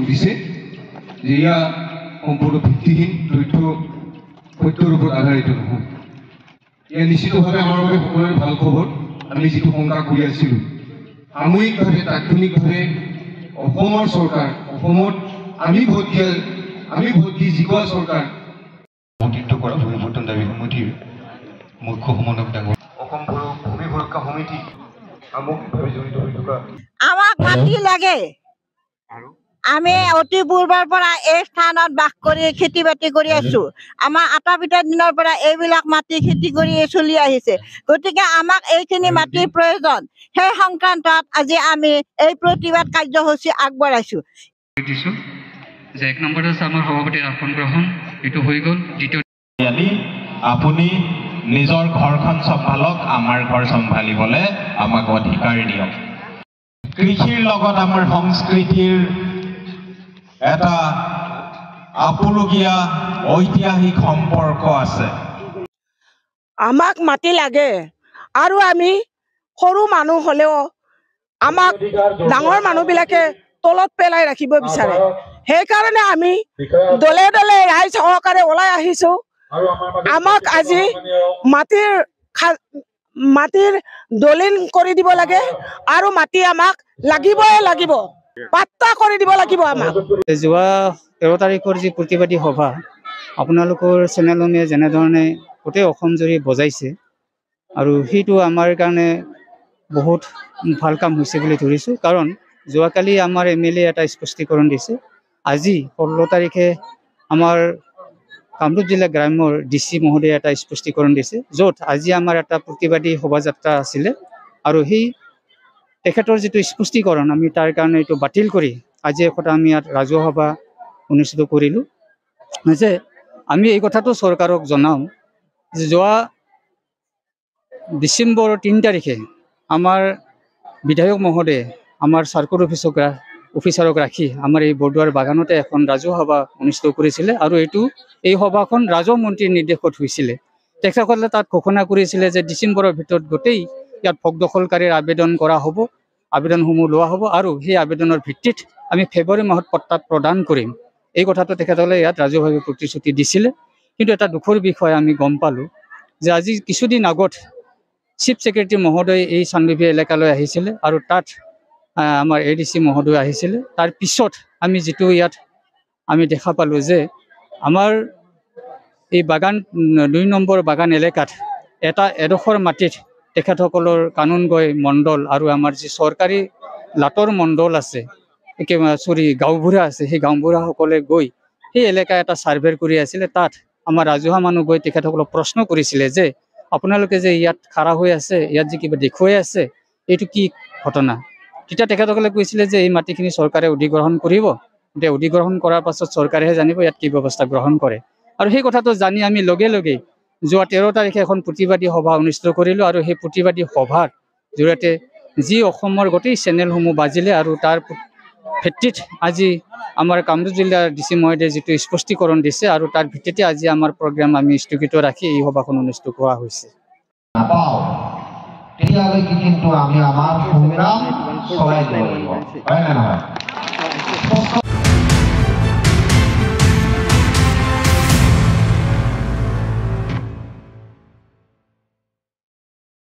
দিছে যে ইয়া সম্পূৰ্ণ ভিত্তিহীন তথ্য সত্যৰ ওপৰত আধাৰিত নহয়। ইয়া নিশ্চিতভাৱে আমাৰ বাবে সকলোৰে ভাল খবৰ। আমি যিটো শংকা কৰি আছিলোঁ সামূহিকভাৱে তাৎক্ষণিকভাৱে অসমৰ চৰকাৰ অসমত আমি ভোট দি জিকোৱা চৰকাৰ মন্ত্ৰিত্ব কৰা ভূমি ভূটান দাবী সমিতিৰ মুখ্য সমন্বয়ক ডাঙৰ অসম ভূমি সুৰক্ষা সমিতি সামগ্ৰিকভাৱে জড়িত হৈ থকা আমাক মাটি লাগে। আমি অতি পূৰ্বৰ পৰা এই স্থানত বাস কৰি খেতি বাতি কৰি আছো। আমাৰ আটা পিঠাৰ দিনৰ পৰা এইবিলাক মাটি খেতি কৰি চলি আহিছে। গতিকে আমাক এইখিনি মাটিৰ প্ৰয়োজন। সেই সংক্ৰান্তত আজি আমি এই প্ৰতিবাদ কাৰ্যসূচী আগবঢ়াইছো। যে 1 নম্বৰ আছে আমাৰ সভাপতিৰ আসন গ্ৰহণ, এইটো হৈ গ'ল। দ্বিতীয় আপুনি নিজৰ ঘৰখন চম্ভালক, আমাৰ ঘৰ চম্ভালিবলৈ আমাক অধিকাৰ দিয়ক। কৃষিৰ লগত আমাৰ সংস্কৃতিৰ এটা আপুৰুগীয়া ঐতিহাসিক সম্পৰ্ক আছে। আমাক মাটি লাগে আৰু আমি সৰু মানুহ হ'লেও আমাক ডাঙৰ মানুহবিলাকে তলত পেলাই ৰাখিব বিচাৰে। সেইকাৰণে আমি দলে দলে ৰাইজ সহকাৰে ওলাই আহিছো। আমাক আজি মাটিৰ দলিল কৰি দিব লাগে আৰু মাটি আমাক লাগিবই লাগিব, পাট্টা কৰি দিব লাগিব আমাক। যোৱা 13 তাৰিখৰ যি প্ৰতিবাদী সভা আপোনালোকৰ চেনেলমে যেনেধৰণে গোটেই অসম জুৰি বজাইছে আৰু সেইটো আমাৰ কাৰণে বহুত ভাল কাম হৈছে বুলি ধৰিছোঁ। কাৰণ যোৱাকালি আমাৰ MLA এটা স্পষ্টীকৰণ দিছে। আজি 16 তাৰিখে আমাৰ কামৰূপ জিলা গ্ৰাম্যৰ DC মহোদয়ে এটা স্পষ্টীকৰণ দিছে, য'ত আজি আমাৰ এটা প্ৰতিবাদী শোভাযাত্ৰা আছিলে আৰু সেই তেখেতৰ যিটো স্পষ্টীকৰণ আমি তাৰ কাৰণে এইটো বাতিল কৰি আজি একটা আমি ইয়াত ৰাজহুৱা সভা অনুষ্ঠিত কৰিলোঁ যে আমি এই কথাটো চৰকাৰক জনাওঁ যে যোৱা ডিচেম্বৰ 3 তাৰিখে আমাৰ বিধায়ক মহোদয়ে আমাৰ চাৰ্কল অফিচাৰক ৰাখি আমাৰ এই বৰদুৱাৰ বাগানতে এখন ৰাজহুৱা সভা অনুষ্ঠিত কৰিছিলে আৰু এই সভাখন ৰাজহ মন্ত্ৰীৰ নিৰ্দেশত হৈছিলে। তেখেতসকলে তাত ঘোষণা কৰিছিলে যে ডিচেম্বৰৰ ভিতৰত গোটেই ইয়াত ভোগ দখলকাৰীৰ আবেদন কৰা হ'ব, আবেদনসমূহ লোৱা হ'ব আৰু সেই আবেদনৰ ভিত্তিত আমি ফেব্ৰুৱাৰী মাহত পট্টা প্ৰদান কৰিম। এই কথাটো তেখেতসকলে ইয়াত ৰাজহুৱাভাৱে প্ৰতিশ্ৰুতি দিছিলে। কিন্তু এটা দুখৰ বিষয় আমি গম পালোঁ যে আজি কিছুদিন আগত চিফ ছেক্ৰেটাৰী মহোদয় এই চানবিবি এলেকালৈ আহিছিলে আৰু তাত আমাৰ ADC মহোদয় আহিছিলে। তাৰ পিছত আমি যিটো ইয়াত আমি দেখা পালোঁ যে আমাৰ এই বাগান 2 নম্বৰ বাগান এলেকাত এডোখৰ মাটিত তেখেতসকলৰ কানুনগৈ মণ্ডল আৰু আমাৰ যি চৰকাৰী লাটৰ মণ্ডল আছে, গাঁওবুঢ়া আছে, সেই গাঁওবুঢ়াসকলে গৈ সেই এলেকা এটা ছাৰ্ভে কৰি আছিলে। তাত আমাৰ ৰাজহুৱা মানুহ গৈ তেখেতসকলক প্ৰশ্ন কৰিছিলে যে আপোনালোকে যে ইয়াত খাৰা হৈ আছে, ইয়াত যে কিবা দেখুৱাই আছে, এইটো কি ঘটনা? তেতিয়া তেখেতসকলে কৈছিলে যে এই মাটিখিনি চৰকাৰে অধিগ্ৰহণ কৰিব, এতিয়া অধিগ্ৰহণ কৰাৰ পাছত চৰকাৰেহে জানিব ইয়াত কি ব্যৱস্থা গ্ৰহণ কৰে। আৰু সেই কথাটো জানি আমি লগে লগে যোৱা 13 তাৰিখে এখন প্ৰতিবাদী সভা অনুষ্ঠিত কৰিলোঁ আৰু সেই প্ৰতিবাদী সভাৰ জৰিয়তে যি অসমৰ গোটেই চেনেলসমূহ বাজিলে আৰু তাৰ ভিত্তিত আজি আমাৰ কামৰূপ জিলাৰ DC মহোদয়ে যিটো স্পষ্টীকৰণ দিছে আৰু তাৰ ভিত্তিতে আজি আমাৰ প্ৰগ্ৰাম আমি স্থগিত ৰাখি এই সভাখন অনুষ্ঠিত কৰা হৈছে। তেতিয়ালৈকে কিন্তু আমি আমাৰ সংগ্ৰাম চলাই যাব লাগিব, হয় নে নহয়?